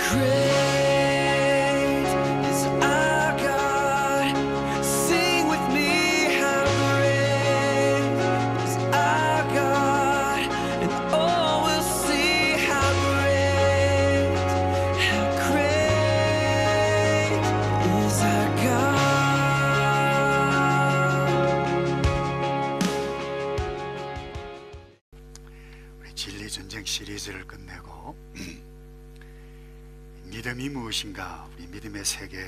great is our God. Sing with me, how great is our God. And all will see how great is our God. 우리 진리전쟁 시리즈를 끝내고 믿음이 무엇인가, 우리 믿음의 세계에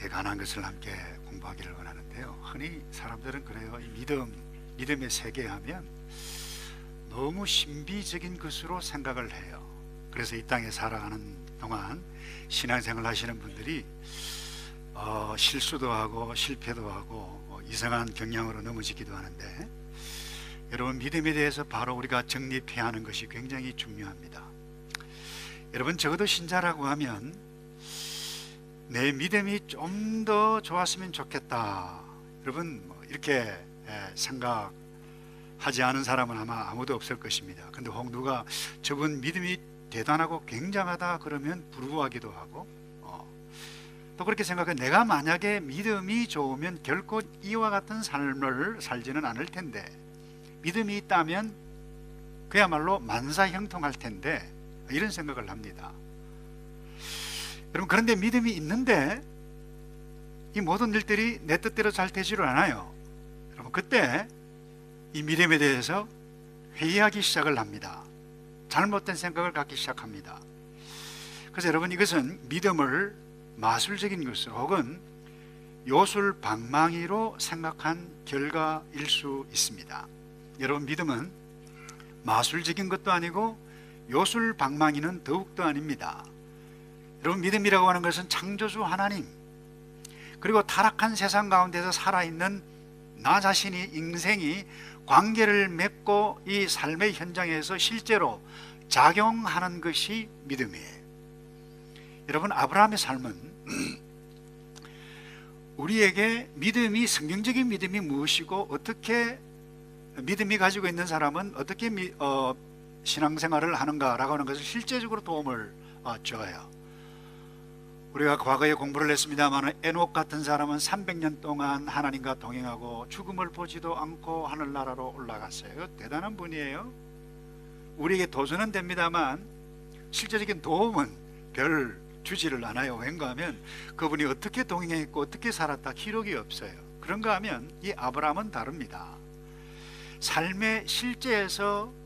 관한 것을 함께 공부하기를 원하는데요. 흔히 사람들은 그래요. 이 믿음의 세계 하면 너무 신비적인 것으로 생각을 해요. 그래서 이 땅에 살아가는 동안 신앙생활 하시는 분들이 실수도 하고 실패도 하고 이상한 경향으로 넘어지기도 하는데, 여러분, 믿음에 대해서 바로 우리가 정립해야 하는 것이 굉장히 중요합니다. 여러분, 적어도 신자라고 하면 내 믿음이 좀 더 좋았으면 좋겠다, 여러분, 이렇게 생각하지 않은 사람은 아마 아무도 없을 것입니다. 근데 혹 누가 저분 믿음이 대단하고 굉장하다 그러면 부러워하기도 하고, 또 그렇게 생각해. 내가 만약에 믿음이 좋으면 결코 이와 같은 삶을 살지는 않을 텐데, 믿음이 있다면 그야말로 만사형통할 텐데, 이런 생각을 합니다. 여러분, 그런데 믿음이 있는데 이 모든 일들이 내 뜻대로 잘 되지를 않아요. 여러분, 그때 이 믿음에 대해서 회의하기 시작을 합니다. 잘못된 생각을 갖기 시작합니다. 그래서 여러분, 이것은 믿음을 마술적인 것으로 혹은 요술방망이로 생각한 결과일 수 있습니다. 여러분, 믿음은 마술적인 것도 아니고 요술방망이는 더욱더 아닙니다. 여러분, 믿음이라고 하는 것은 창조주 하나님, 그리고 타락한 세상 가운데서 살아있는 나 자신이, 인생이 관계를 맺고 이 삶의 현장에서 실제로 작용하는 것이 믿음이에요. 여러분, 아브라함의 삶은 우리에게 믿음이, 성경적인 믿음이 무엇이고, 어떻게 믿음이 가지고 있는 사람은 어떻게 신앙생활을 하는가라고 하는 것을 실제적으로 도움을 줘요. 우리가 과거에 공부를 했습니다만, 에녹 같은 사람은 300년 동안 하나님과 동행하고 죽음을 보지도 않고 하늘나라로 올라갔어요. 대단한 분이에요. 우리에게 도전은 됩니다만 실제적인 도움은 별 주지를 않아요. 왠가 하면 그분이 어떻게 동행했고 어떻게 살았다 기록이 없어요. 그런가 하면 이 아브라함은 다릅니다. 삶의 실제에서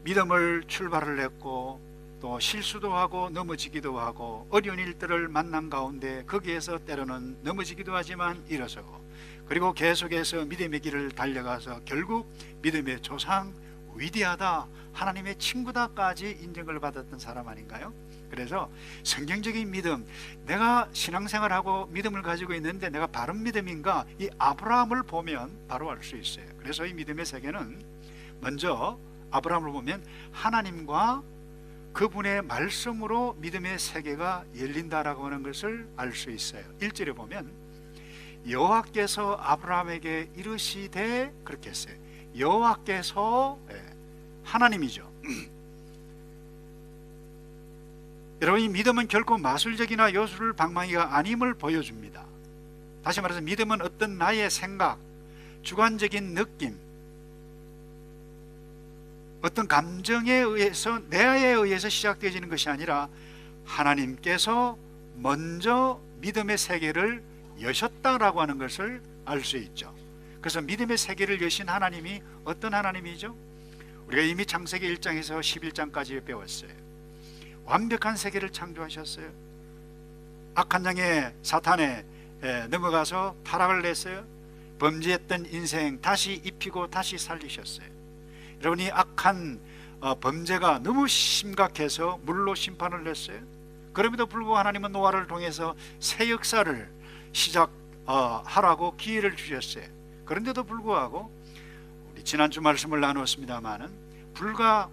믿음을 출발을 했고, 또 실수도 하고 넘어지기도 하고, 어려운 일들을 만난 가운데 거기에서 때로는 넘어지기도 하지만 일어서고, 그리고 계속해서 믿음의 길을 달려가서 결국 믿음의 조상, 위대하다, 하나님의 친구다까지 인정을 받았던 사람 아닌가요? 그래서 성경적인 믿음, 내가 신앙생활하고 믿음을 가지고 있는데 내가 바른 믿음인가, 이 아브라함을 보면 바로 알 수 있어요. 그래서 이 믿음의 세계는 먼저 아브라함을 보면 하나님과 그분의 말씀으로 믿음의 세계가 열린다라고 하는 것을 알 수 있어요. 1절에 보면 여호와께서 아브라함에게 이르시되, 그렇게 했어요. 여호와께서, 하나님이죠. 여러분, 이 믿음은 결코 마술적이나 요술 방망이가 아님을 보여줍니다. 다시 말해서 믿음은 어떤 나의 생각, 주관적인 느낌, 어떤 감정에 의해서, 내에 의해서 시작되어지는 것이 아니라 하나님께서 먼저 믿음의 세계를 여셨다라고 하는 것을 알 수 있죠. 그래서 믿음의 세계를 여신 하나님이 어떤 하나님이죠? 우리가 이미 창세기 1장에서 11장까지 배웠어요. 완벽한 세계를 창조하셨어요. 악한 영의 사탄에 넘어가서 타락을 냈어요. 범죄했던 인생 다시 입히고 다시 살리셨어요. 여러분이 악한 범죄가 너무 심각해서 물로 심판을 냈어요. 그럼에도 불구하고 하나님은 노아를 통해서 새 역사를 시작하라고 기회를 주셨어요. 그런데도 불구하고 우리 지난주 말씀을 나누었습니다마는 불과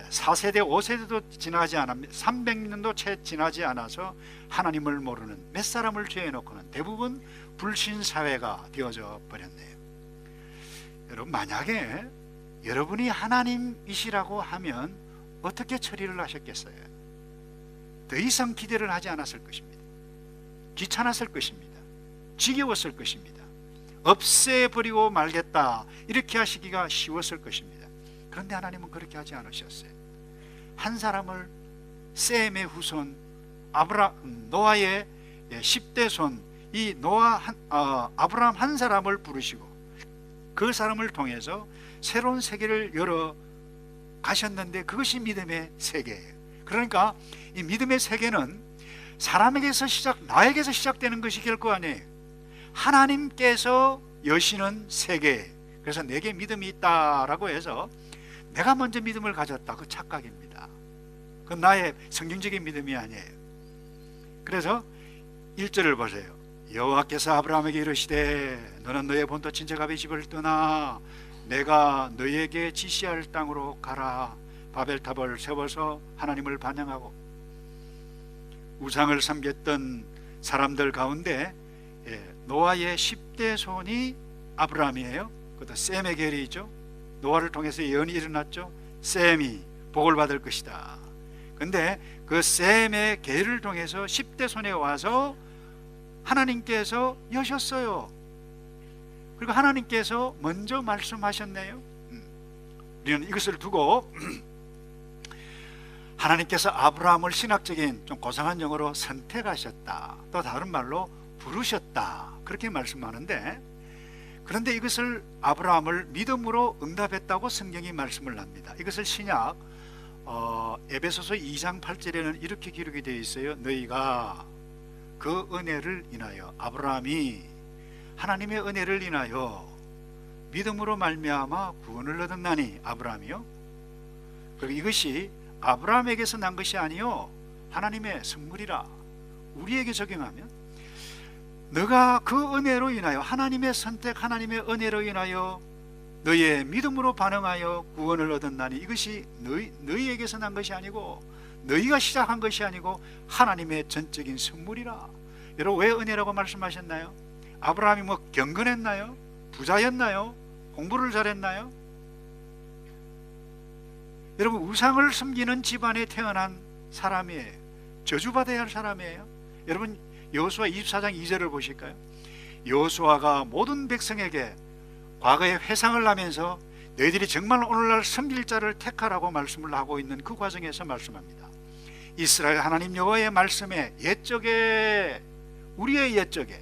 4세대 5세대도 지나지 않았습니다. 300년도 채 지나지 않아서 하나님을 모르는 몇 사람을 죄에 놓고는 대부분 불신사회가 되어져 버렸네요. 여러분, 만약에 여러분이 하나님이시라고 하면 어떻게 처리를 하셨겠어요? 더 이상 기대를 하지 않았을 것입니다. 귀찮았을 것입니다. 지겨웠을 것입니다. 없애버리고 말겠다 이렇게 하시기가 쉬웠을 것입니다. 그런데 하나님은 그렇게 하지 않으셨어요. 한 사람을, 셈의 후손 노아의 10대 손, 이 아브라함 한 사람을 부르시고 그 사람을 통해서 새로운 세계를 열어 가셨는데, 그것이 믿음의 세계예요. 그러니까 이 믿음의 세계는 사람에게서 나에게서 시작되는 것이 결코 아니에요. 하나님께서 여시는 세계. 그래서 내게 믿음이 있다라고 해서 내가 먼저 믿음을 가졌다, 그 착각입니다. 그건 나의 성경적인 믿음이 아니에요. 그래서 1절을 보세요. 여호와께서 아브라함에게 이르시되 너는 너의 본토 친척 아비 집을 떠나 내가 너에게 지시할 땅으로 가라. 바벨탑을 세워서 하나님을 반영하고, 우상을 섬겼던 사람들 가운데 노아의 10대 손이 아브라함이에요. 그것도 셈의 계리이죠. 노아를 통해서 예언이 일어났죠. 셈이 복을 받을 것이다. 근데 그 셈의 계를 통해서 10대 손에 와서 하나님께서 여셨어요. 그리고 하나님께서 먼저 말씀하셨네요. 우리는 이것을 두고 하나님께서 아브라함을 신학적인 좀 고상한 용어로 선택하셨다, 또 다른 말로 부르셨다, 그렇게 말씀하는데, 그런데 이것을 아브라함을 믿음으로 응답했다고 성경이 말씀을 합니다. 이것을 신약 에베소서 2장 8절에는 이렇게 기록이 되어 있어요. 너희가 그 은혜를 인하여, 아브라함이 하나님의 은혜를 인하여 믿음으로 말미암아 구원을 얻었나니, 아브라함이요. 그리고 이것이 아브라함에게서 난 것이 아니요 하나님의 선물이라. 우리에게 적용하면 너가 그 은혜로 인하여, 하나님의 선택, 하나님의 은혜로 인하여 너의 믿음으로 반응하여 구원을 얻었나니, 이것이 너희에게서 난 것이 아니고 너희가 시작한 것이 아니고 하나님의 전적인 선물이라. 여러분, 왜 은혜라고 말씀하셨나요? 아브라함이 뭐 경건했나요? 부자였나요? 공부를 잘했나요? 여러분, 우상을 섬기는 집안에 태어난 사람이에요. 저주받아야 할 사람이에요. 여러분, 여호수아 24장 2절을 보실까요? 여호수아가 모든 백성에게 과거에 회상을 하면서 너희들이 정말 오늘날 섬길 자를 택하라고 말씀을 하고 있는 그 과정에서 말씀합니다. 이스라엘 하나님 여호와의 말씀에 옛적에, 우리의 옛적에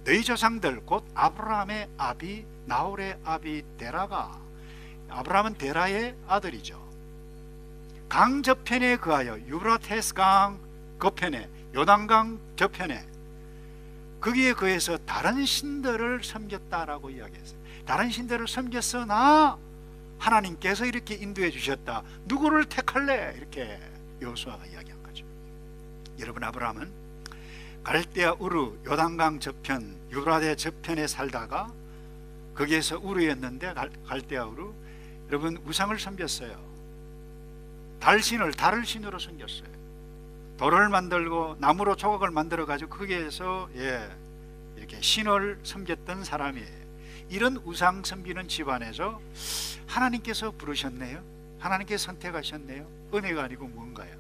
너희 조상들 곧 아브라함의 아비 나홀의 아비 데라가, 아브라함은 데라의 아들이죠. 강 저편에 거하여, 유브라테스 강 거편에, 요단강 저편에, 거기에 거해서 다른 신들을 섬겼다라고 이야기했어요. 다른 신들을 섬겼으나 하나님께서 이렇게 인도해 주셨다. 누구를 택할래? 이렇게 여호수아가 이야기한 거죠. 여러분, 아브라함은 갈대아 우르, 요단강 저편, 유브라데 저편에 살다가 거기에서 우르였는데, 갈대아 우르, 여러분, 우상을 섬겼어요. 달을 신으로 섬겼어요. 돌을 만들고 나무로 조각을 만들어 가지고 거기에서 이렇게 신을 섬겼던 사람이에요. 이런 우상 섬기는 집안에서 하나님께서 부르셨네요. 하나님께서 선택하셨네요. 은혜가 아니고 뭔가요?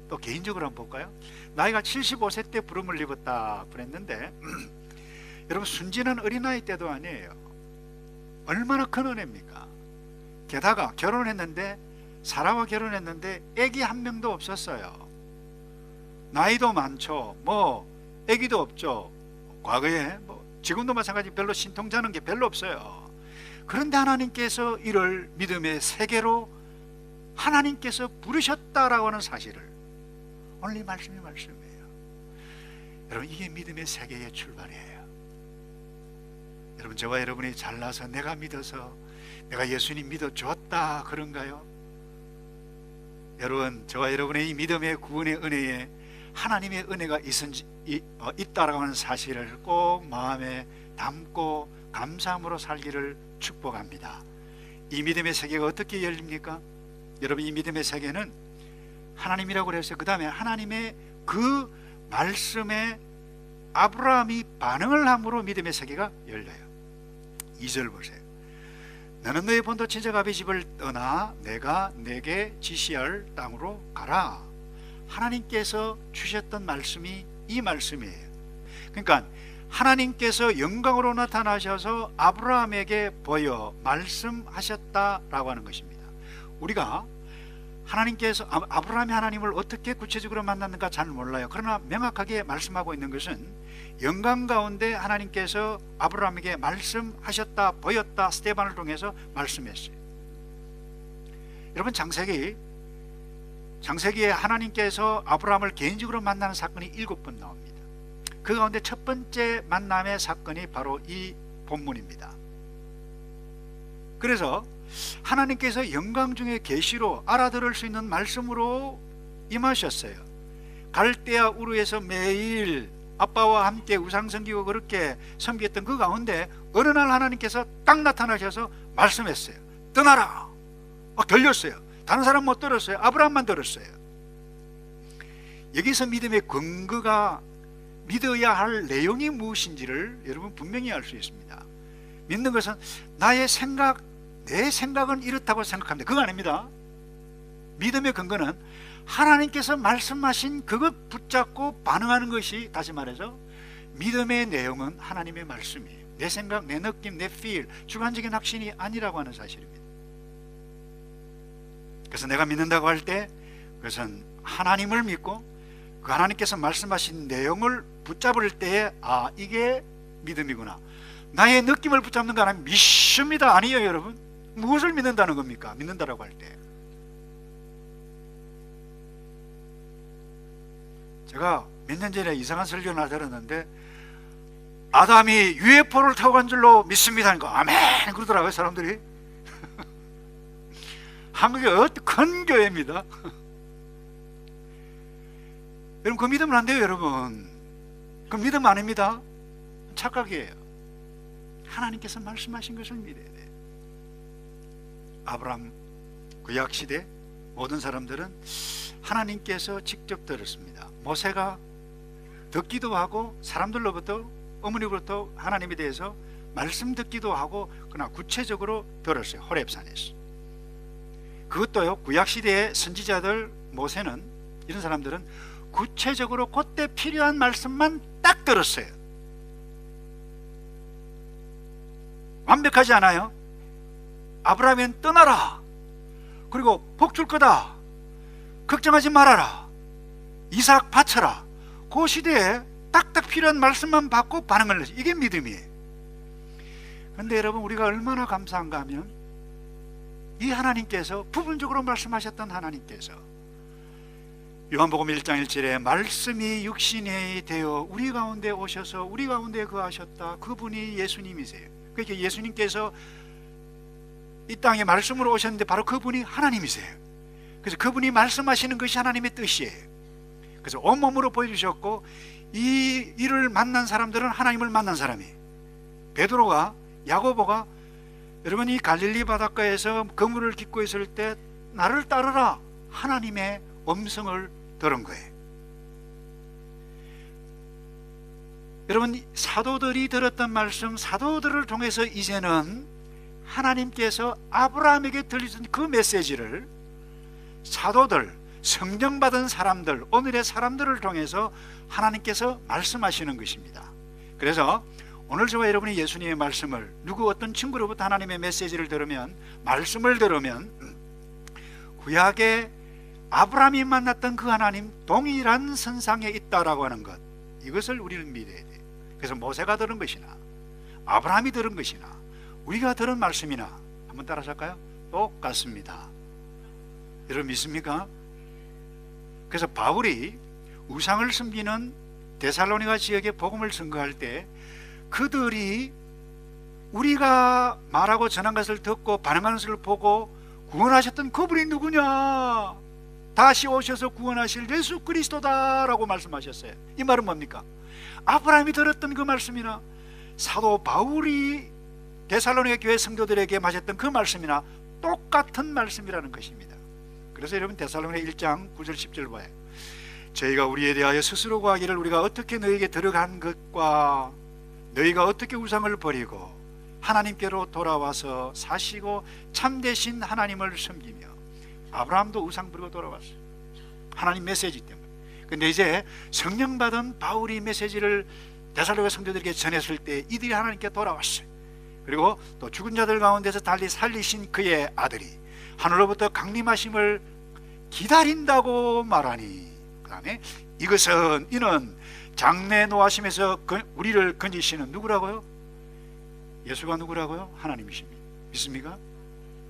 또 개인적으로 한번 볼까요? 나이가 75세 때 부름을 입었다 그랬는데 여러분, 순진한 어린아이 때도 아니에요. 얼마나 큰 은혜입니까? 게다가 결혼했는데, 사라와 결혼했는데 애기 한 명도 없었어요. 나이도 많죠. 뭐 애기도 없죠. 과거에 지금도 마찬가지 별로 신통자는 게 별로 없어요. 그런데 하나님께서 이를 믿음의 세계로 하나님께서 부르셨다라고 하는 사실을, 오늘 이 말씀이에요. 여러분, 이게 믿음의 세계의 출발이에요. 여러분, 저와 여러분이 잘나서 내가 믿어서 내가 예수님 믿어줬다 그런가요? 여러분, 저와 여러분의 이 믿음의 구원의 은혜에 하나님의 은혜가 있다라고 하는 사실을 꼭 마음에 담고 감사함으로 살기를 축복합니다. 이 믿음의 세계가 어떻게 열립니까? 여러분, 이 믿음의 세계는 하나님이라고 그래서 그 다음에 하나님의 그 말씀에 아브라함이 반응을 함으로 믿음의 세계가 열려요. 2절 보세요. 너는 너의 본토 친척 아비 집을 떠나 내가 내게 지시할 땅으로 가라. 하나님께서 주셨던 말씀이 이 말씀이에요. 그러니까 하나님께서 영광으로 나타나셔서 아브라함에게 보여 말씀하셨다라고 하는 것입니다. 우리가 하나님께서 아브라함이 하나님을 어떻게 구체적으로 만났는가 잘 몰라요. 그러나 명확하게 말씀하고 있는 것은 영광 가운데 하나님께서 아브라함에게 말씀하셨다, 보였다, 스데반을 통해서 말씀했어요. 여러분, 창세기에 하나님께서 아브라함을 개인적으로 만나는 사건이 7번 나옵니다. 그 가운데 첫 번째 만남의 사건이 바로 이 본문입니다. 그래서 하나님께서 영광 중에 계시로 알아들을 수 있는 말씀으로 임하셨어요. 갈대아 우르에서 매일 아빠와 함께 우상 섬기고 그렇게 섬겼던 그 가운데 어느 날 하나님께서 딱 나타나셔서 말씀했어요. 떠나라. 막 들렸어요. 다른 사람 못 들었어요. 아브라함만 들었어요. 여기서 믿음의 근거가, 믿어야 할 내용이 무엇인지를 여러분 분명히 알 수 있습니다. 믿는 것은 나의 생각, 내 생각은 이렇다고 생각합니다. 그거 아닙니다. 믿음의 근거는 하나님께서 말씀하신 그것 붙잡고 반응하는 것이, 다시 말해서 믿음의 내용은 하나님의 말씀이에요. 내 생각, 내 느낌, 내 feel, 주관적인 확신이 아니라고 하는 사실입니다. 그래서 내가 믿는다고 할 때 그것은 하나님을 믿고 그 하나님께서 말씀하신 내용을 붙잡을 때에 이게 믿음이구나. 나의 느낌을 붙잡는 거 아니면 믿습니다 아니에요. 여러분, 무엇을 믿는다는 겁니까? 믿는다라고 할 때 제가 몇 년 전에 이상한 설교를 하나 들었는데 아담이 UFO를 타고 간 줄로 믿습니다 하니까 아멘 그러더라고요, 사람들이. 한국의 큰 교회입니다. 여러분, 그 믿으면 안 돼요. 여러분, 그 믿음 아닙니다. 착각이에요. 하나님께서 말씀하신 것을 믿어야 돼요. 아브라함 구약시대 모든 사람들은 하나님께서 직접 들었습니다. 모세가 듣기도 하고 사람들로부터, 어머니로부터 하나님에 대해서 말씀 듣기도 하고, 그러나 구체적으로 들었어요. 호렙산에서. 그것도요, 구약시대의 선지자들, 모세는, 이런 사람들은 구체적으로 그때 필요한 말씀만 딱 들었어요. 완벽하지 않아요? 아브라함은 떠나라, 그리고 복 줄 거다, 걱정하지 말아라, 이삭 바쳐라, 그 시대에 딱딱 필요한 말씀만 받고 반응을 했어요. 이게 믿음이에요. 그런데 여러분, 우리가 얼마나 감사한가 하면 이 하나님께서, 부분적으로 말씀하셨던 하나님께서 요한복음 1장 1절에 말씀이 육신이 되어 우리 가운데 오셔서 우리 가운데 거하셨다, 그분이 예수님이세요. 그러니까 예수님께서 이 땅에 말씀으로 오셨는데 바로 그분이 하나님이세요. 그래서 그분이 말씀하시는 것이 하나님의 뜻이에요. 그래서 온몸으로 보여주셨고, 이 일을 만난 사람들은 하나님을 만난 사람이에요. 베드로가, 야고보가 여러분, 이 갈릴리 바닷가에서 그물을 깃고 있을 때 나를 따르라, 하나님의 음성을 들은 거예요. 여러분, 사도들이 들었던 말씀, 사도들을 통해서 이제는 하나님께서 아브라함에게 들려준 그 메시지를 사도들, 성령받은 사람들, 오늘의 사람들을 통해서 하나님께서 말씀하시는 것입니다. 그래서 오늘 저와 여러분이 예수님의 말씀을, 누구 어떤 친구로부터 하나님의 메시지를 들으면, 말씀을 들으면 구약의 아브라함이 만났던 그 하나님 동일한 선상에 있다라고 하는 것, 이것을 우리는 믿어야 돼요. 그래서 모세가 들은 것이나 아브라함이 들은 것이나 우리가 들은 말씀이나 한번 따라서 할까요? 똑같습니다. 여러분, 믿습니까? 그래서 바울이 우상을 섬기는 데살로니가 지역에 복음을 선거할 때 그들이 우리가 말하고 전한 것을 듣고 반응하는 것을 보고 구원하셨던 그분이 누구냐, 다시 오셔서 구원하실 예수 그리스도다라고 말씀하셨어요. 이 말은 뭡니까? 아브라함이 들었던 그 말씀이나 사도 바울이 데살로니가 교회 성도들에게 마셨던 그 말씀이나 똑같은 말씀이라는 것입니다. 그래서 여러분, 데살로니가 1장 9절 10절 봐요. 저희가 우리에 대하여 스스로 구하기를 우리가 어떻게 너희에게 들어간 것과 너희가 어떻게 우상을 버리고 하나님께로 돌아와서 사시고 참되신 하나님을 섬기며, 아브라함도 우상 버리고 돌아왔어요. 하나님 메시지 때문에. 근데 이제 성령 받은 바울이 메시지를 데살로니가 성도들에게 전했을 때 이들이 하나님께 돌아왔어요. 그리고 또 죽은 자들 가운데서 달리 살리신 그의 아들이 하늘로부터 강림하심을 기다린다고 말하니, 그 다음에 이는 장래 노하심에서 우리를 건지시는 누구라고요? 예수가 누구라고요? 하나님이십니다. 믿습니까?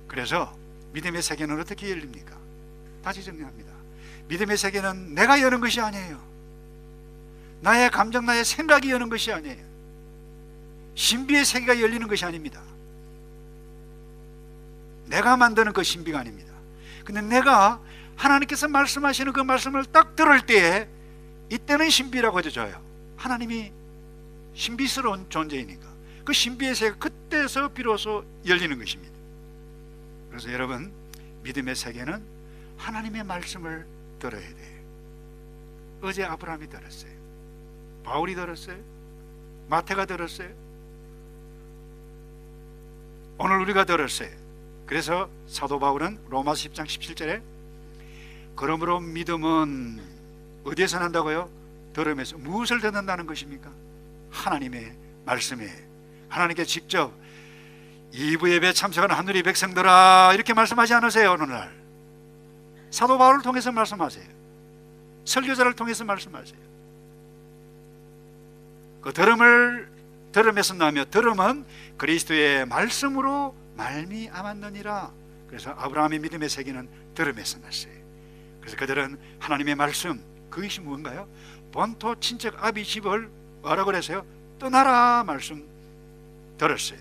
그래서 믿음의 세계는 어떻게 열립니까? 다시 정리합니다. 믿음의 세계는 내가 여는 것이 아니에요. 나의 감정, 나의 생각이 여는 것이 아니에요. 신비의 세계가 열리는 것이 아닙니다. 내가 만드는 그 신비가 아닙니다. 근데 내가 하나님께서 말씀하시는 그 말씀을 딱 들을 때에 이때는 신비라고 해줘요. 하나님이 신비스러운 존재이니까 그 신비의 세계가 그때서 비로소 열리는 것입니다. 그래서 여러분, 믿음의 세계는 하나님의 말씀을 들어야 돼요. 어제 아브라함이 들었어요. 바울이 들었어요. 마태가 들었어요. 오늘 우리가 들었어요. 그래서 사도 바울은 로마서 10장 17절에 그러므로 믿음은 어디에서 난다고요? 들음에서. 무엇을 듣는다는 것입니까? 하나님의 말씀에. 하나님께 직접 이부 예배에 참석하는 하늘의 백성들아 이렇게 말씀하지 않으세요? 어느 날 사도 바울을 통해서 말씀하세요. 설교자를 통해서 말씀하세요. 그 들음을 들음에서 나며 들음은 그리스도의 말씀으로 말미암았느니라. 그래서 아브라함의 믿음의 세계는 들음에서 났어요. 그래서 그들은 하나님의 말씀, 그것이 무언가요? 본토 친척 아비 집을 뭐라고 그랬어요? 떠나라 말씀 들었어요.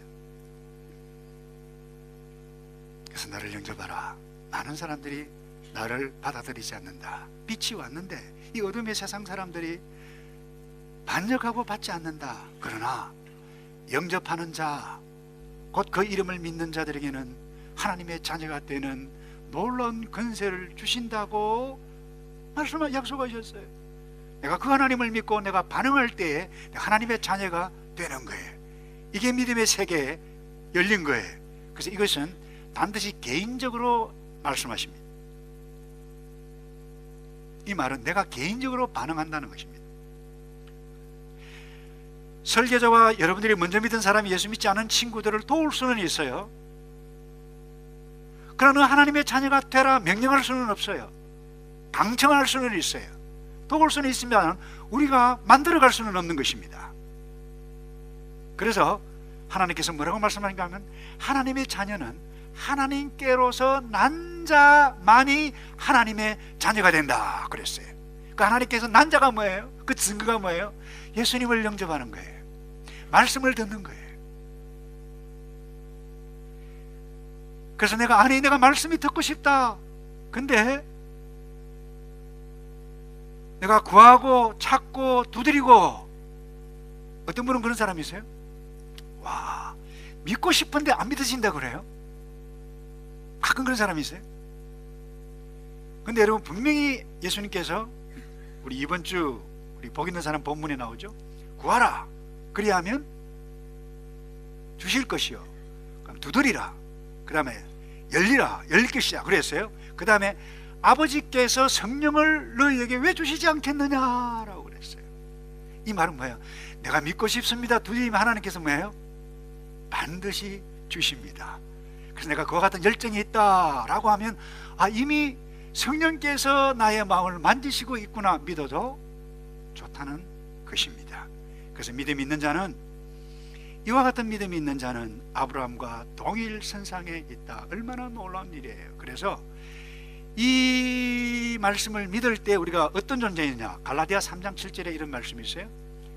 그래서 나를 영접하라. 많은 사람들이 나를 받아들이지 않는다. 빛이 왔는데 이 어둠의 세상 사람들이 반역하고 받지 않는다. 그러나 영접하는 자, 곧 그 이름을 믿는 자들에게는 하나님의 자녀가 되는 놀라운 권세를 주신다고 약속하셨어요. 내가 그 하나님을 믿고 내가 반응할 때에 하나님의 자녀가 되는 거예요. 이게 믿음의 세계에 열린 거예요. 그래서 이것은 반드시 개인적으로 말씀하십니다. 이 말은 내가 개인적으로 반응한다는 것입니다. 설계자와 여러분들이 먼저 믿은 사람이 예수 믿지 않은 친구들을 도울 수는 있어요. 그러나 하나님의 자녀가 되라 명령할 수는 없어요. 강청할 수는 있어요. 도울 수는 있으면 우리가 만들어갈 수는 없는 것입니다. 그래서 하나님께서 뭐라고 말씀하는가 하면 하나님의 자녀는 하나님께로서 난 자만이 하나님의 자녀가 된다 그랬어요. 그 하나님께서 난 자가 뭐예요? 그 증거가 뭐예요? 예수님을 영접하는 거예요. 말씀을 듣는 거예요. 그래서 내가 말씀이 듣고 싶다. 근데 내가 구하고 찾고 두드리고, 어떤 분은 그런 사람이 있어요. 와, 믿고 싶은데 안 믿어진다 그래요. 가끔 그런 사람이 있어요. 근데 여러분, 분명히 예수님께서 우리 이번 주 우리 복 있는 사람 본문에 나오죠. 구하라 그리하면 주실 것이요, 그럼 두드리라, 그 다음에 열리라 열릴 것이야 그랬어요. 그 다음에 아버지께서 성령을 너희에게 왜 주시지 않겠느냐라고 그랬어요. 이 말은 뭐예요? 내가 믿고 싶습니다 두드리면 하나님께서 뭐예요? 반드시 주십니다. 그래서 내가 그와 같은 열정이 있다라고 하면 이미 성령께서 나의 마음을 만지시고 있구나 믿어도 좋다는 것입니다. 그래서 믿음이 있는 자는, 이와 같은 믿음이 있는 자는 아브라함과 동일 선상에 있다. 얼마나 놀라운 일이에요. 그래서 이 말씀을 믿을 때 우리가 어떤 존재이냐, 갈라디아 3장 7절에 이런 말씀이 있어요.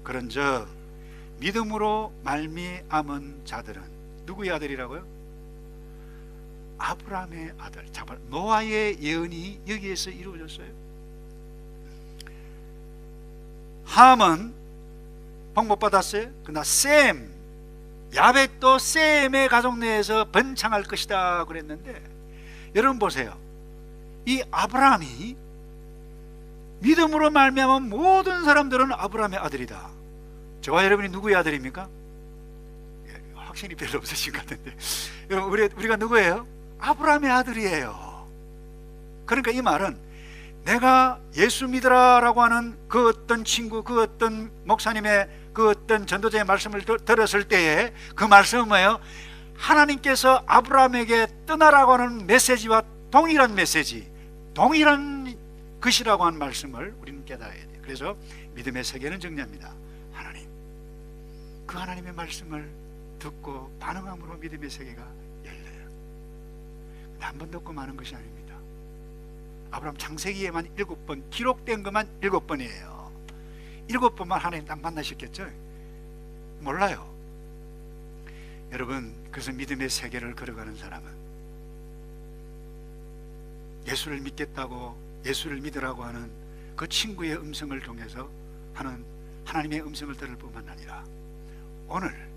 그런즉 믿음으로 말미암은 자들은 누구의 아들이라고요? 아브라함의 아들. 노아의 예언이 여기에서 이루어졌어요. 함은 복 못 받았어요. 그러나 야벳도 셈의 가족 내에서 번창할 것이다 그랬는데, 여러분 보세요. 이 아브라함이 믿음으로 말미암은 모든 사람들은 아브라함의 아들이다. 저와 여러분이 누구의 아들입니까? 확신이 별로 없으신 것 같은데, 여러분, 우리가 누구예요? 아브라함의 아들이에요. 그러니까 이 말은 내가 예수 믿으라라고 하는 그 어떤 친구, 그 어떤 목사님의 그 어떤 전도자의 말씀을 들었을 때에 그 말씀은 뭐예요? 하나님께서 아브라함에게 떠나라고 하는 메시지와 동일한 메시지, 동일한 것이라고 하는 말씀을 우리는 깨달아야 돼요. 그래서 믿음의 세계는 정리합니다. 하나님, 그 하나님의 말씀을 듣고 반응함으로 믿음의 세계가 열려요. 한 번 듣고 마는 것이 아닙니다. 아브라함 창세기에만 7번, 기록된 것만 7번이에요 7번만 하나님 딱 만나셨겠죠? 몰라요. 여러분, 그래서 믿음의 세계를 걸어가는 사람은 예수를 믿겠다고, 예수를 믿으라고 하는 그 친구의 음성을 통해서 하는 하나님의 음성을 들을 뿐만 아니라 오늘,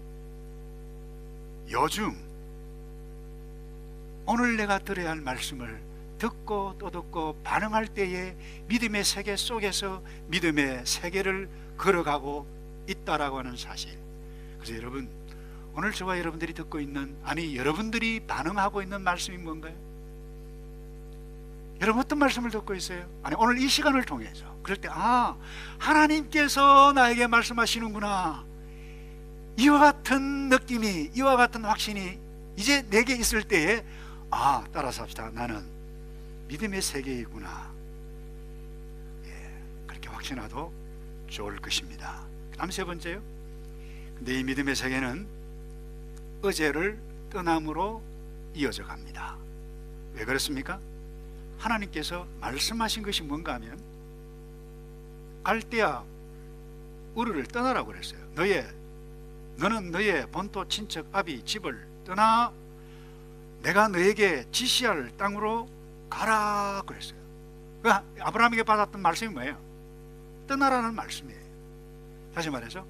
요즘, 오늘 내가 들어야 할 말씀을 듣고 또 듣고 반응할 때에 믿음의 세계 속에서 믿음의 세계를 걸어가고 있다라고 하는 사실. 그래서 여러분, 오늘 저와 여러분들이 듣고 있는, 아니 여러분들이 반응하고 있는 말씀이 뭔가요? 여러분 어떤 말씀을 듣고 있어요? 아니 오늘 이 시간을 통해서 그럴 때 하나님께서 나에게 말씀하시는구나, 이와 같은 느낌이, 이와 같은 확신이 이제 내게 있을 때에 따라서 합시다. 나는 믿음의 세계에 있구나. 그렇게 확신하도 좋을 것입니다. 그 다음 세 번째요. 근데 이 믿음의 세계는 어제를 떠남으로 이어져 갑니다. 왜 그렇습니까? 하나님께서 말씀하신 것이 뭔가 하면 갈대아 우르를 떠나라고 그랬어요. 너는 너의 본토 친척 아비 집을 떠나 내가 너에게 지시할 땅으로 가라 그랬어요. 아브라함에게 받았던 말씀이 뭐예요? 떠나라는 말씀이에요. 다시 말해서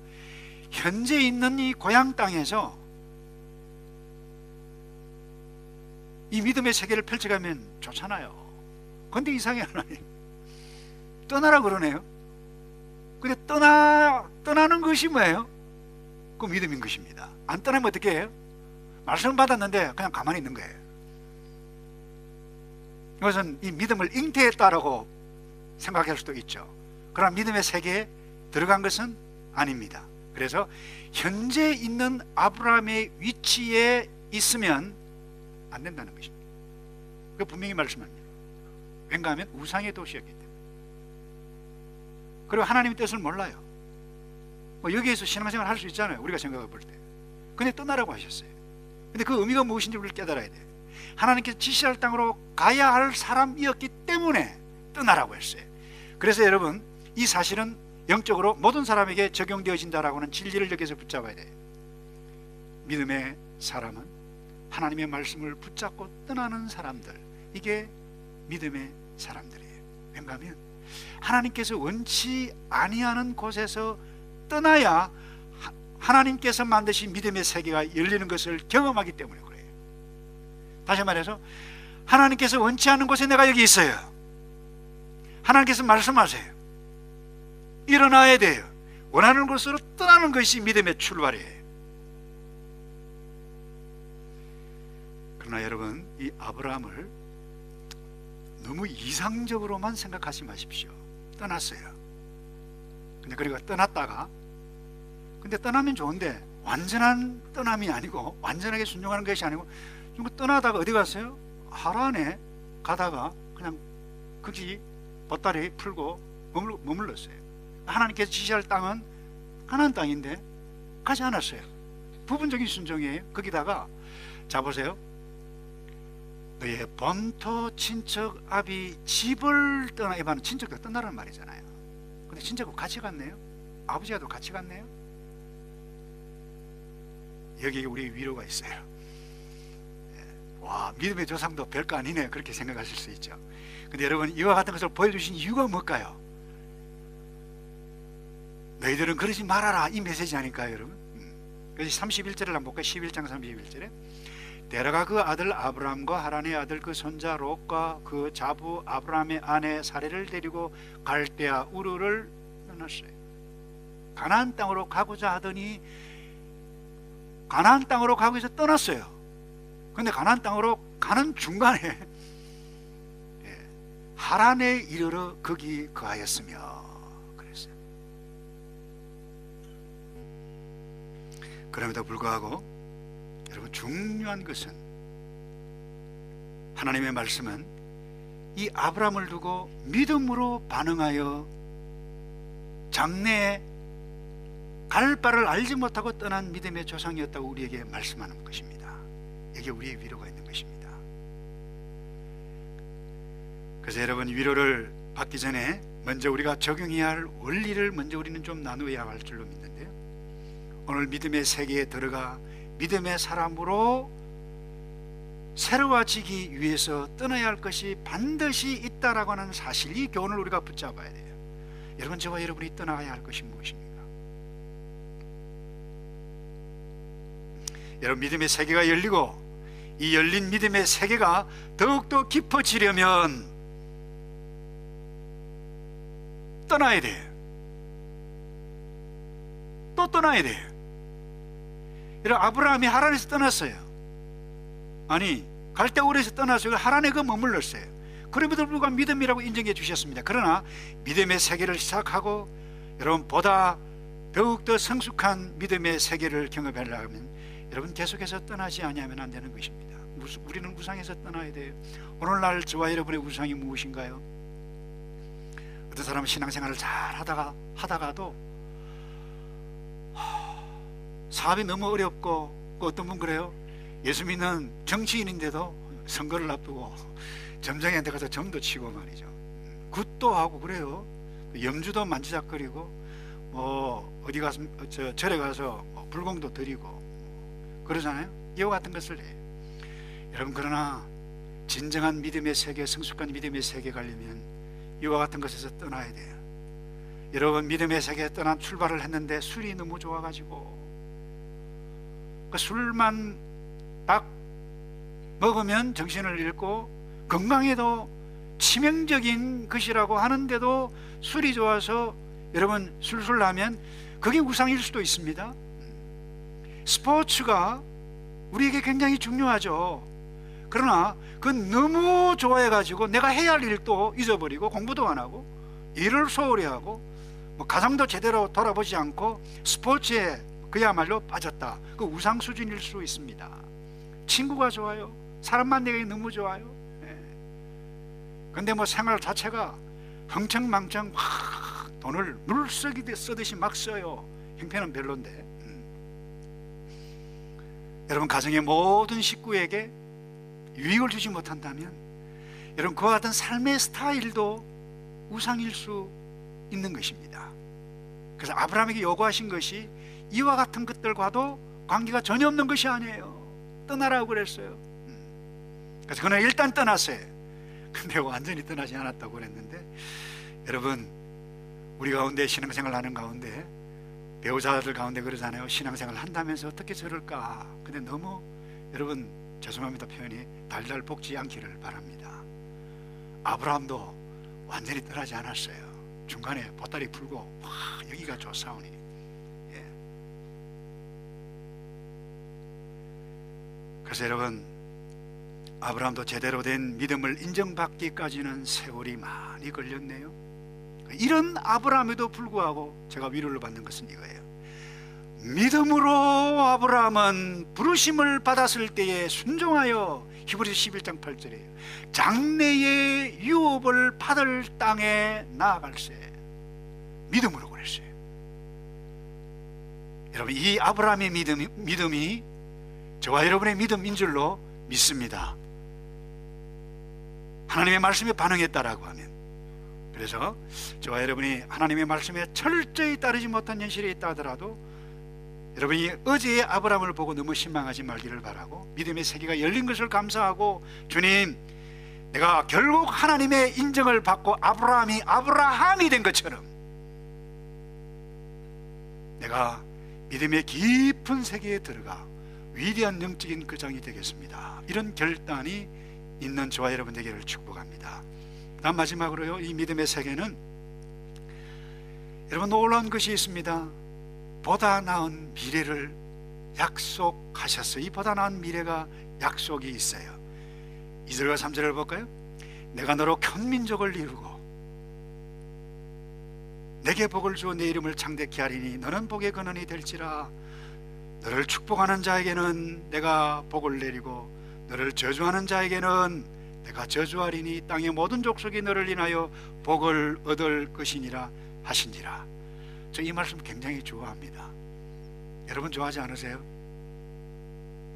현재 있는 이 고향 땅에서 이 믿음의 세계를 펼쳐가면 좋잖아요. 그런데 이상해, 하나님 떠나라 그러네요. 근데 떠나는 것이 뭐예요? 그 믿음인 것입니다. 안 떠나면 어떻게 해요? 말씀을 받았는데 그냥 가만히 있는 거예요. 이것은 이 믿음을 잉태했다라고 생각할 수도 있죠. 그러나 믿음의 세계에 들어간 것은 아닙니다. 그래서 현재 있는 아브라함의 위치에 있으면 안 된다는 것입니다. 그 분명히 말씀합니다. 왠가 하면 우상의 도시였기 때문에. 그리고 하나님의 뜻을 몰라요. 여기에서 신앙생활 할 수 있잖아요, 우리가 생각해 볼 때. 근데 떠나라고 하셨어요. 근데 그 의미가 무엇인지 우리를 깨달아야 돼요. 하나님께서 지시할 땅으로 가야 할 사람이었기 때문에 떠나라고 했어요. 그래서 여러분, 이 사실은 영적으로 모든 사람에게 적용되어진다라고 하는 진리를 여기서 붙잡아야 돼요. 믿음의 사람은 하나님의 말씀을 붙잡고 떠나는 사람들, 이게 믿음의 사람들이에요. 왠가 하면 하나님께서 원치 아니하는 곳에서 떠나야 하나님께서 만드신 믿음의 세계가 열리는 것을 경험하기 때문에 그래요. 다시 말해서 하나님께서 원치 않는 곳에 내가 여기 있어요. 하나님께서 말씀하세요. 일어나야 돼요. 원하는 곳으로 떠나는 것이 믿음의 출발이에요. 그러나 여러분, 이 아브라함을 너무 이상적으로만 생각하지 마십시오. 떠났어요. 근데 그리고 떠났다가, 근데 떠나면 좋은데 완전한 떠남이 아니고, 완전하게 순종하는 것이 아니고, 떠나다가 어디 갔어요? 하란에 가다가 그냥 거기 보따리 풀고 머물렀어요. 하나님께서 지시할 땅은 가나안 땅인데 가지 않았어요. 부분적인 순종이에요. 거기다가 자 보세요. 너의 본토 친척 아비 집을 떠나, 이 말은 친척도 떠나라는 말이잖아요. 근데 친척하고 같이 갔네요. 아버지와도 같이 갔네요. 여기에 우리 위로가 있어요. 와, 믿음의 조상도 별거 아니네, 그렇게 생각하실 수 있죠. 근데 여러분, 이와 같은 것을 보여주신 이유가 뭘까요? 너희들은 그러지 말아라, 이 메시지 아닐까요, 여러분? 그래서 31절을 한번 볼까요? 11장 31절에 데라가 그 아들 아브람과 하란의 아들 그 손자 롯과 그 자부 아브람의 아내 사레를 데리고 갈대아 우르를 떠났어요. 가나안 땅으로 가고자 하더니 가나안 땅으로 가기 위해서 떠났어요. 근데 가나안 땅으로 가는 중간에 하란에 이르러 거기 거하였으며 그랬어요. 그럼에도 불구하고 여러분, 중요한 것은 하나님의 말씀은 이 아브라함을 두고 믿음으로 반응하여 장래에 갈 바를 알지 못하고 떠난 믿음의 조상이었다고 우리에게 말씀하는 것입니다. 이게 우리의 위로가 있는 것입니다. 그래서 여러분, 위로를 받기 전에 먼저 우리가 적용해야 할 원리를 먼저 우리는 좀 나누어야 할 줄로 믿는데요, 오늘 믿음의 세계에 들어가 믿음의 사람으로 새로워지기 위해서 떠나야 할 것이 반드시 있다라고 하는 사실, 이 교훈을 우리가 붙잡아야 돼요. 여러분, 저와 여러분이 떠나가야 할 것이 무엇입니까? 여러분, 믿음의 세계가 열리고 이 열린 믿음의 세계가 더욱더 깊어지려면 떠나야 돼요. 또 떠나야 돼요. 여러분, 아브라함이 하란에서 떠났어요. 아니, 갈대우르에서 떠나서 하란에 머물렀어요. 그럼에도 불구하고 믿음이라고 인정해 주셨습니다. 그러나 믿음의 세계를 시작하고 여러분, 보다 더욱더 성숙한 믿음의 세계를 경험하려면 여러분, 계속해서 떠나지 아니하면 안 되는 것입니다. 우리는 우상에서 떠나야 돼요. 오늘날 저와 여러분의 우상이 무엇인가요? 어떤 사람은 신앙생활을 잘 하다가도 사업이 너무 어렵고, 어떤 분 그래요. 예수 믿는 정치인인데도 선거를 앞두고 점쟁이한테 가서 점도 치고 말이죠. 굿도 하고 그래요. 염주도 만지작거리고, 어디 가서 절에 가서 불공도 드리고 그러잖아요. 이와 같은 것을 해요. 여러분, 그러나 진정한 믿음의 세계, 성숙한 믿음의 세계 가려면 이와 같은 것에서 떠나야 돼요. 여러분, 믿음의 세계에 떠난 출발을 했는데 술이 너무 좋아가지고 그 술만 딱 먹으면 정신을 잃고 건강에도 치명적인 것이라고 하는데도 술이 좋아서 여러분 술술 나면 그게 우상일 수도 있습니다. 스포츠가 우리에게 굉장히 중요하죠. 그러나 그건 너무 좋아해가지고 내가 해야 할 일도 잊어버리고 공부도 안 하고 일을 소홀히 하고 가정도 제대로 돌아보지 않고 스포츠에 그야말로 빠졌다. 그 우상 수준일 수 있습니다. 친구가 좋아요. 사람 만나기 너무 좋아요. 근데 생활 자체가 흥청망청 돈을 물 쓰듯이 막 써요. 형편은 별론데. 여러분, 가정의 모든 식구에게 유익을 주지 못한다면 여러분, 그와 같은 삶의 스타일도 우상일 수 있는 것입니다. 그래서 아브라함에게 요구하신 것이 이와 같은 것들과도 관계가 전혀 없는 것이 아니에요. 떠나라고 그랬어요. 그래서 그는 일단 떠났어요. 근데 완전히 떠나지 않았다고 그랬는데, 여러분, 우리 가운데 신앙생활 하는 가운데 배우자들 가운데 그러잖아요. 신앙생활 한다면서 어떻게 저럴까. 근데 너무 여러분, 죄송합니다, 표현이 달달 볶지 않기를 바랍니다. 아브라함도 완전히 떠나지 않았어요. 중간에 보따리 풀고 여기가 좋사오니. 그래서 여러분, 아브라함도 제대로 된 믿음을 인정받기까지는 세월이 많이 걸렸네요. 이런 아브라함에도 불구하고 제가 위로를 받는 것은 이거예요. 믿음으로 아브라함은 부르심을 받았을 때에 순종하여, 히브리서 11장 8절이에요. 장래의 유업을 받을 땅에 나아갈세. 믿음으로 그랬어요. 여러분, 이 아브라함의 믿음이 저와 여러분의 믿음인 줄로 믿습니다. 하나님의 말씀에 반응했다라고 하면. 그래서 저와 여러분이 하나님의 말씀에 철저히 따르지 못한 현실이 있다 하더라도 여러분이 어제의 아브라함을 보고 너무 실망하지 말기를 바라고, 믿음의 세계가 열린 것을 감사하고, 주님, 내가 결국 하나님의 인정을 받고 아브라함이 된 것처럼 내가 믿음의 깊은 세계에 들어가 위대한 영적인 거장이 되겠습니다. 이런 결단이 있는 저와 여러분 되기를 축복합니다. 다음 마지막으로요, 이 믿음의 세계는 여러분 놀라운 것이 있습니다. 보다 나은 미래를 약속하셨어요. 이 보다 나은 미래가 약속이 있어요. 2절과 3절을 볼까요? 내가 너로 큰 민족을 이루고 내게 복을 주어 내 이름을 창대케 하리니 너는 복의 근원이 될지라. 너를 축복하는 자에게는 내가 복을 내리고 너를 저주하는 자에게는 내가 저주하리니 땅의 모든 족속이 너를 인하여 복을 얻을 것이니라 하시니라. 저 이 말씀 굉장히 좋아합니다. 여러분 좋아하지 않으세요?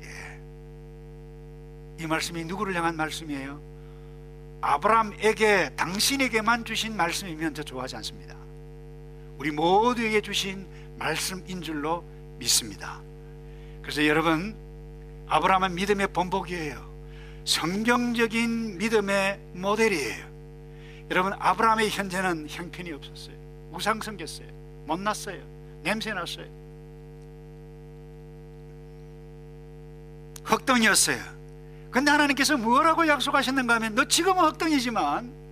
예. 이 말씀이 누구를 향한 말씀이에요? 아브라함에게, 당신에게만 주신 말씀이면 저 좋아하지 않습니다. 우리 모두에게 주신 말씀인 줄로 믿습니다. 그래서 여러분, 아브라함은 믿음의 본보기예요. 성경적인 믿음의 모델이에요. 여러분, 아브라함의 현재는 형편이 없었어요. 우상 섬겼어요. 못났어요. 냄새났어요. 흑덩이였어요. 근데 하나님께서 뭐라고 약속하셨는가 하면, 너 지금은 흑덩이지만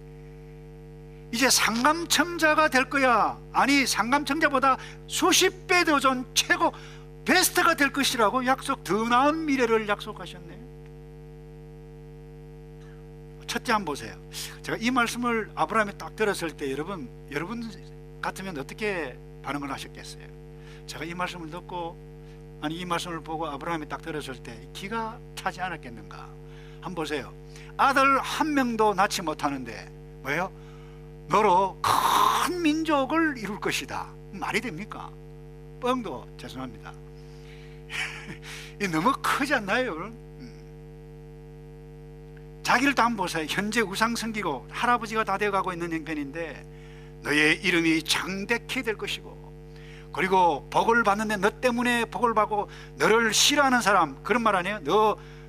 이제 상감청자가 될 거야. 아니, 상감청자보다 수십 배 더 좋은 최고 베스트가 될 것이라고 더 나은 미래를 약속하셨네. 첫째 한번 보세요. 제가 이 말씀을 아브라함이 딱 들었을 때 여러분 같으면 어떻게 반응을 하셨겠어요? 제가 이 말씀을 듣고, 아니 이 말씀을 보고 아브라함이 딱 들었을 때 기가 차지 않았겠는가? 한번 보세요. 아들 한 명도 낳지 못하는데 뭐예요? 너로 큰 민족을 이룰 것이다. 말이 됩니까? 뻥도, 죄송합니다. 너무 크지 않나요? 자기를 다 한번 보세요. 현재 우상 섬기고 할아버지가 다 되어가고 있는 형편인데 너의 이름이 창대케 될 것이고, 그리고 복을 받는데 너 때문에 복을 받고, 너를 싫어하는 사람, 그런 말 아니에요?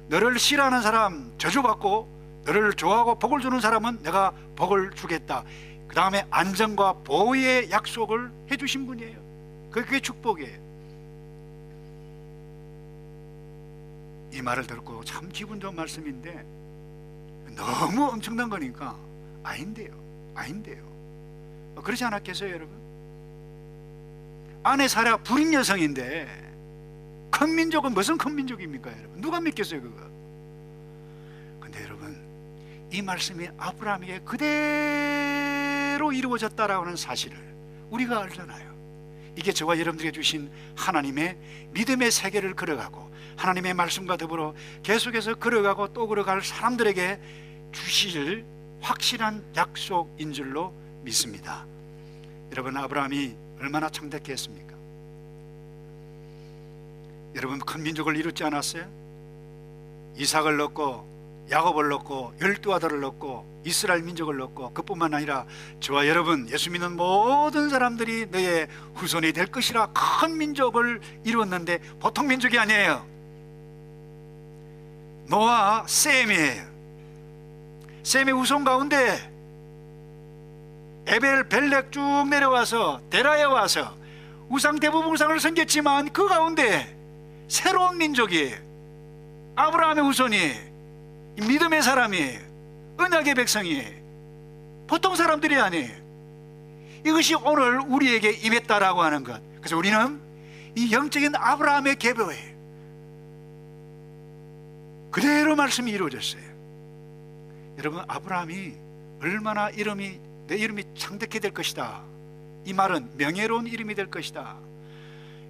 너를 싫어하는 사람 저주받고, 너를 좋아하고 복을 주는 사람은 내가 복을 주겠다. 그 다음에 안전과 보호의 약속을 해주신 분이에요. 그게 축복이에요. 이 말을 듣고 참 기분 좋은 말씀인데 너무 엄청난 거니까 아닌데요. 그렇지 않았겠어요, 여러분? 아내 사라 불임 여성인데 큰 민족은 무슨 큰 민족입니까, 여러분? 누가 믿겠어요, 그거? 근데 여러분, 이 말씀이 아브라함에게 그대로 이루어졌다라고 하는 사실을 우리가 알잖아요. 이게 저와 여러분들에게 주신 하나님의 믿음의 세계를 걸어가고, 하나님의 말씀과 더불어 계속해서 걸어가고 또 걸어갈 사람들에게 주실 확실한 약속인 줄로 믿습니다. 여러분, 아브라함이 얼마나 창대했습니까? 여러분, 큰 민족을 이루지 않았어요? 이삭을 낳고 야곱을 낳고 12아들을 낳고 이스라엘 민족을 낳고, 그뿐만 아니라 저와 여러분, 예수 믿는 모든 사람들이 너의 후손이 될 것이라 큰 민족을 이루었는데 보통 민족이 아니에요. 노아, 셈이에요. 셈의 후손 가운데 에벨, 벨렉 쭉 내려와서 데라에 와서 대부분 우상을 섬겼지만 그 가운데 새로운 민족이에요. 아브라함의 후손이, 믿음의 사람이에요. 언약의 백성이에요. 보통 사람들이 아니에요. 이것이 오늘 우리에게 임했다라고 하는 것. 그래서 우리는 이 영적인 아브라함의 계보예요. 그대로 말씀이 이루어졌어요. 여러분, 아브라함이 얼마나 내 이름이 창대케 될 것이다, 이 말은 명예로운 이름이 될 것이다.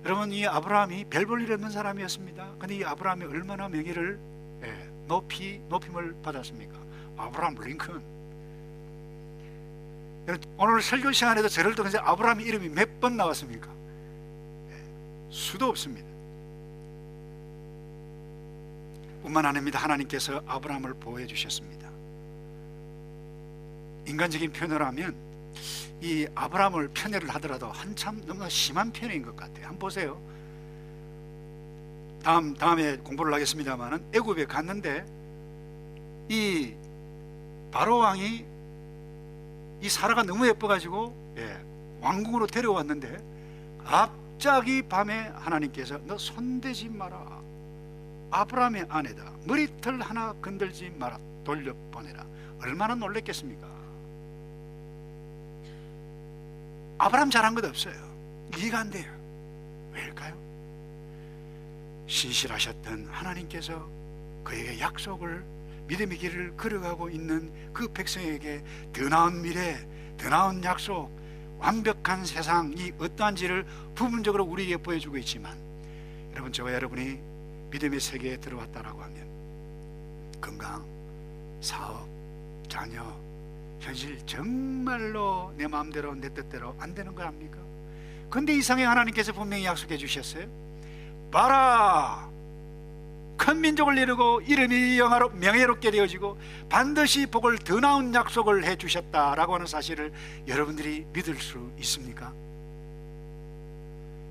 여러분, 이 아브라함이 별 볼 일 없는 사람이었습니다. 근데 이 아브라함이 얼마나 명예를 높임을 받았습니까? 아브라함 링컨. 오늘 설교 시간에도 저를 통해서 아브라함 이름이 몇 번 나왔습니까? 수도 없습니다. 뿐만 아닙니다. 하나님께서 아브라함을 보호해 주셨습니다. 인간적인 표현을 하면 이 아브라함을 편애를 하더라도 한참 너무나 심한 편애인 것 같아요. 한번 보세요. 다음에 공부를 하겠습니다만은 애굽에 갔는데 이 바로 왕이 이 사라가 너무 예뻐가지고 왕궁으로 데려왔는데 갑자기 밤에 하나님께서 너 손대지 마라, 아브라함의 아내다, 머리털 하나 건들지 마라, 돌려보내라. 얼마나 놀랬겠습니까? 아브라함 잘한 것 없어요. 이해가 안 돼요. 왜일까요? 신실하셨던 하나님께서 그에게 약속을 믿음의 길을 걸어가고 있는 그 백성에게 더 나은 미래, 더 나은 약속, 완벽한 세상이 어떠한지를 부분적으로 우리에게 보여주고 있지만, 여러분, 저와 여러분이 믿음의 세계에 들어왔다라고 하면 건강, 사업, 자녀, 현실 정말로 내 마음대로 내 뜻대로 안 되는 거 압니까? 근데 이상하게 하나님께서 분명히 약속해 주셨어요. 봐라, 큰 민족을 이루고 이름이 명예롭게 되어지고 반드시 복을 더 나은 약속을 해 주셨다라고 하는 사실을 여러분들이 믿을 수 있습니까?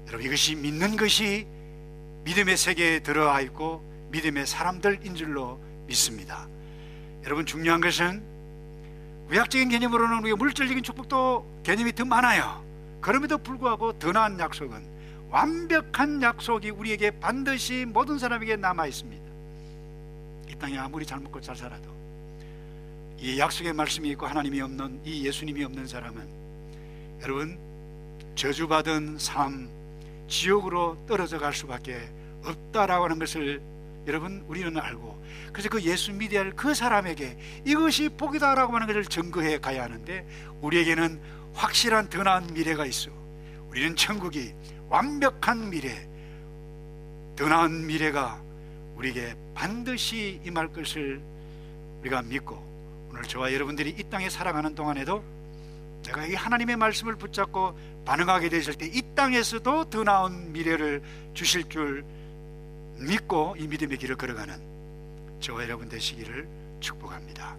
여러분, 이것이 믿는 것이 믿음의 세계에 들어와 있고 믿음의 사람들인 줄로 믿습니다. 여러분, 중요한 것은 구약적인 개념으로는 우리가 물질적인 축복도 개념이 더 많아요. 그럼에도 불구하고 더 나은 약속은, 완벽한 약속이 우리에게 반드시 모든 사람에게 남아 있습니다. 이 땅에 아무리 잘 먹고 잘 살아도 이 약속의 말씀이 있고 하나님이 없는, 이 예수님이 없는 사람은 여러분, 저주받은 삶, 지옥으로 떨어져 갈 수밖에 없다라고 하는 것을 여러분, 우리는 알고, 그래서 그 예수 믿어야 할 그 사람에게 이것이 복이다라고 하는 것을 증거해 가야 하는데, 우리에게는 확실한 더 나은 미래가 있어. 우리는 천국이 완벽한 미래, 더 나은 미래가 우리에게 반드시 임할 것을 우리가 믿고, 오늘 저와 여러분들이 이 땅에 살아가는 동안에도 내가 이 하나님의 말씀을 붙잡고 반응하게 되실 때 이 땅에서도 더 나은 미래를 주실 줄 믿고 이 믿음의 길을 걸어가는 저와 여러분 되시기를 축복합니다.